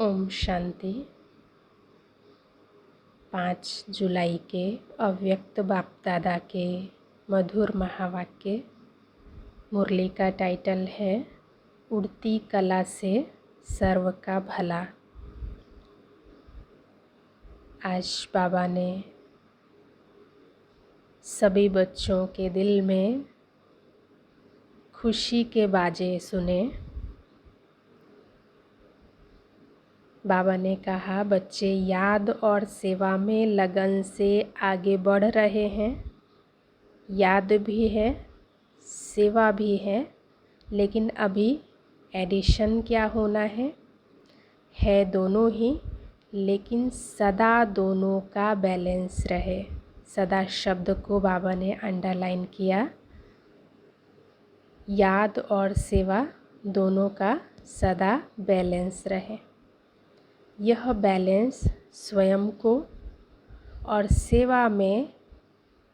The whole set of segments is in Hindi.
ओम शांति। 5 जुलाई के अव्यक्त बाप दादा के मधुर महावाक्य। मुरली का टाइटल है उड़ती कला से सर्व का भला। आज बाबा ने सभी बच्चों के दिल में खुशी के बाजे सुने। बाबा ने कहा, बच्चे याद और सेवा में लगन से आगे बढ़ रहे हैं। याद भी है, सेवा भी है, लेकिन अभी एडिशन क्या होना है दोनों ही, लेकिन सदा दोनों का बैलेंस रहे। सदा शब्द को बाबा ने अंडरलाइन किया। याद और सेवा दोनों का सदा बैलेंस रहे। यह बैलेंस स्वयं को और सेवा में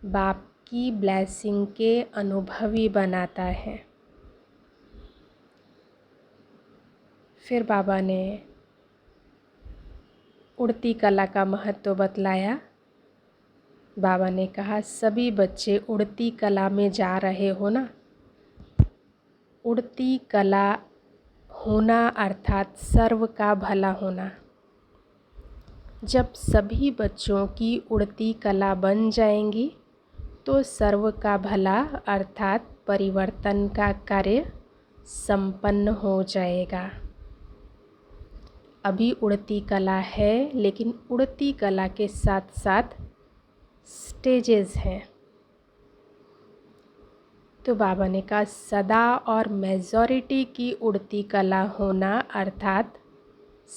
बाप की ब्लेसिंग के अनुभवी बनाता है। फिर बाबा ने उड़ती कला का महत्व बतलाया। बाबा ने कहा, सभी बच्चे उड़ती कला में जा रहे हो ना। उड़ती कला होना अर्थात सर्व का भला होना। जब सभी बच्चों की उड़ती कला बन जाएंगी तो सर्व का भला अर्थात परिवर्तन का कार्य संपन्न हो जाएगा। अभी उड़ती कला है, लेकिन उड़ती कला के साथ साथ स्टेजेस हैं। तो बाबा ने कहा, सदा और मेजॉरिटी की उड़ती कला होना अर्थात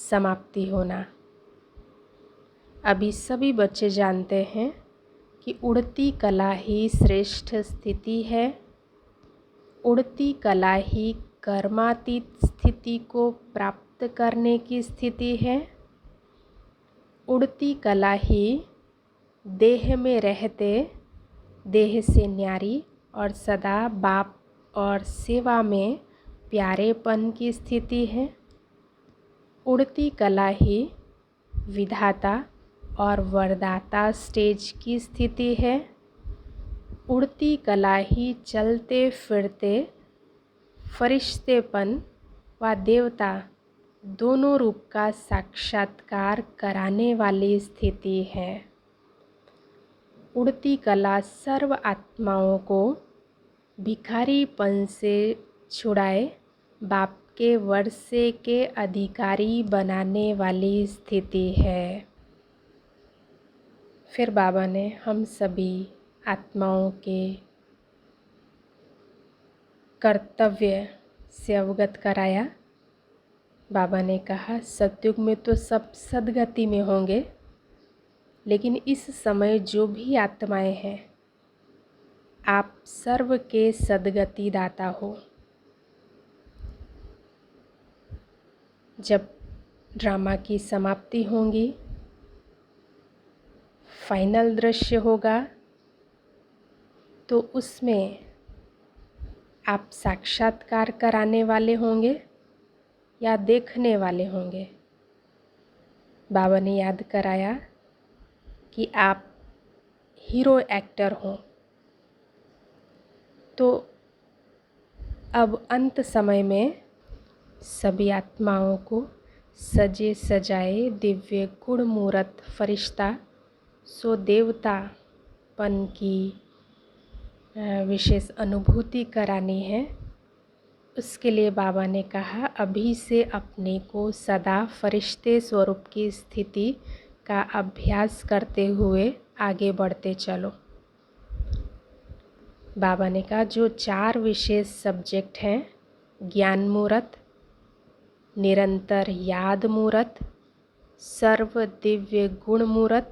समाप्ति होना। अभी सभी बच्चे जानते हैं कि उड़ती कला ही श्रेष्ठ स्थिति है। उड़ती कला ही कर्मातीत स्थिति को प्राप्त करने की स्थिति है। उड़ती कला ही देह में रहते देह से न्यारी और सदा बाप और सेवा में प्यारेपन की स्थिति है। उड़ती कला ही विधाता और वरदाता स्टेज की स्थिति है। उड़ती कला ही चलते फिरते फरिश्तेपन व देवता दोनों रूप का साक्षात्कार कराने वाली स्थिति है। उड़ती कला सर्व आत्माओं को भिखारीपन से छुड़ाए बाप के वर्षे के अधिकारी बनाने वाली स्थिति है। फिर बाबा ने हम सभी आत्माओं के कर्तव्य से अवगत कराया। बाबा ने कहा, सतयुग में तो सब सद्गति में होंगे, लेकिन इस समय जो भी आत्माएं हैं, आप सर्व के सद्गति दाता हो। जब ड्रामा की समाप्ति होगी, फाइनल दृश्य होगा, तो उसमें आप साक्षात्कार कराने वाले होंगे या देखने वाले होंगे। बाबा ने याद कराया कि आप हीरो एक्टर हों। तो अब अंत समय में सभी आत्माओं को सजे सजाए दिव्य गुण मूरत फरिश्ता सो देवतापन की विशेष अनुभूति करानी है। उसके लिए बाबा ने कहा, अभी से अपने को सदा फरिश्ते स्वरूप की स्थिति का अभ्यास करते हुए आगे बढ़ते चलो। बाबा ने कहा, जो 4 विशेष सब्जेक्ट हैं, ज्ञान मूरत, निरंतर याद मूरत, सर्व दिव्य गुण मूरत,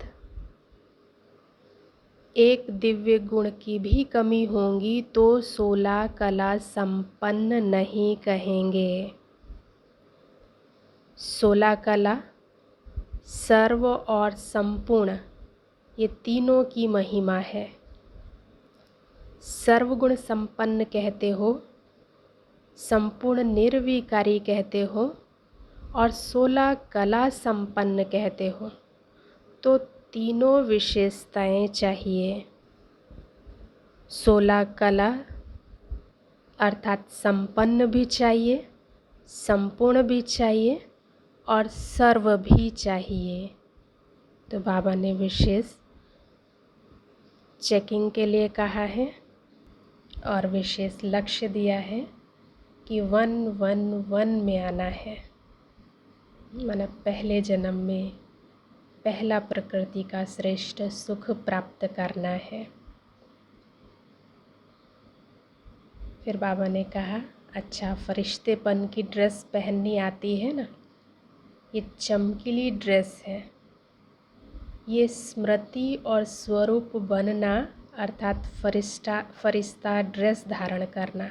एक दिव्य गुण की भी कमी होगी तो 16 कला संपन्न नहीं कहेंगे। 16 कला, सर्व और संपूर्ण, ये तीनों की महिमा है। सर्वगुण संपन्न कहते हो, संपूर्ण निर्विकारी कहते हो, और 16 कला संपन्न कहते हो तो तीनों विशेषताएं चाहिए। 16 कला अर्थात संपन्न भी चाहिए, संपूर्ण भी चाहिए और सर्व भी चाहिए। तो बाबा ने विशेष चेकिंग के लिए कहा है और विशेष लक्ष्य दिया है कि 111 में आना है, मतलब पहले जन्म में पहला प्रकृति का श्रेष्ठ सुख प्राप्त करना है। फिर बाबा ने कहा, अच्छा फरिश्तेपन की ड्रेस पहननी आती है ना, ये चमकीली ड्रेस है, ये स्मृति और स्वरूप बनना अर्थात फरिश्ता ड्रेस धारण करना।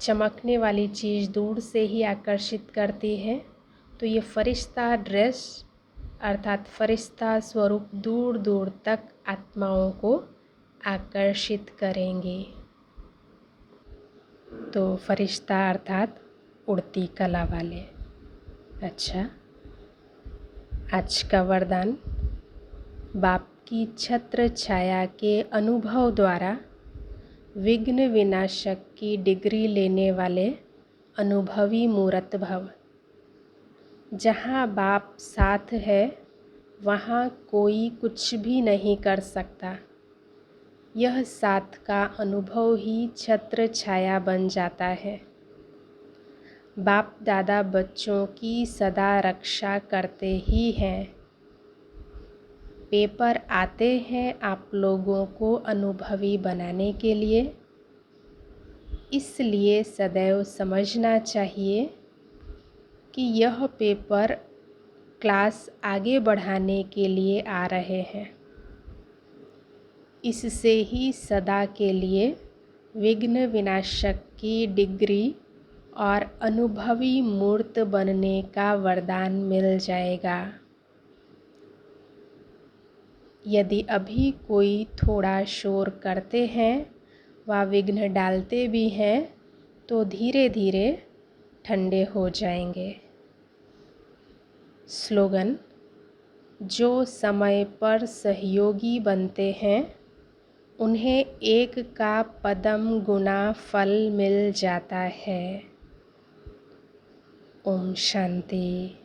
चमकने वाली चीज़ दूर से ही आकर्षित करती है, तो ये फरिश्ता ड्रेस अर्थात फरिश्ता स्वरूप दूर दूर तक आत्माओं को आकर्षित करेंगे। तो फरिश्ता अर्थात उड़ती कला वाले। अच्छा, आज का वरदान, बाप की छत्र छाया के अनुभव द्वारा विघ्न विनाशक की डिग्री लेने वाले अनुभवी मूर्त भव। जहाँ बाप साथ है वहाँ कोई कुछ भी नहीं कर सकता। यह साथ का अनुभव ही छत्र छाया बन जाता है। बाप दादा बच्चों की सदा रक्षा करते ही हैं। पेपर आते हैं आप लोगों को अनुभवी बनाने के लिए, इसलिए सदैव समझना चाहिए कि यह पेपर क्लास आगे बढ़ाने के लिए आ रहे हैं। इससे ही सदा के लिए विघ्न विनाशक की डिग्री और अनुभवी मूर्त बनने का वरदान मिल जाएगा। यदि अभी कोई थोड़ा शोर करते हैं व विघ्न डालते भी हैं तो धीरे धीरे ठंडे हो जाएंगे। स्लोगन, जो समय पर सहयोगी बनते हैं उन्हें एक का पदम गुना फल मिल जाता है। ओम शांति।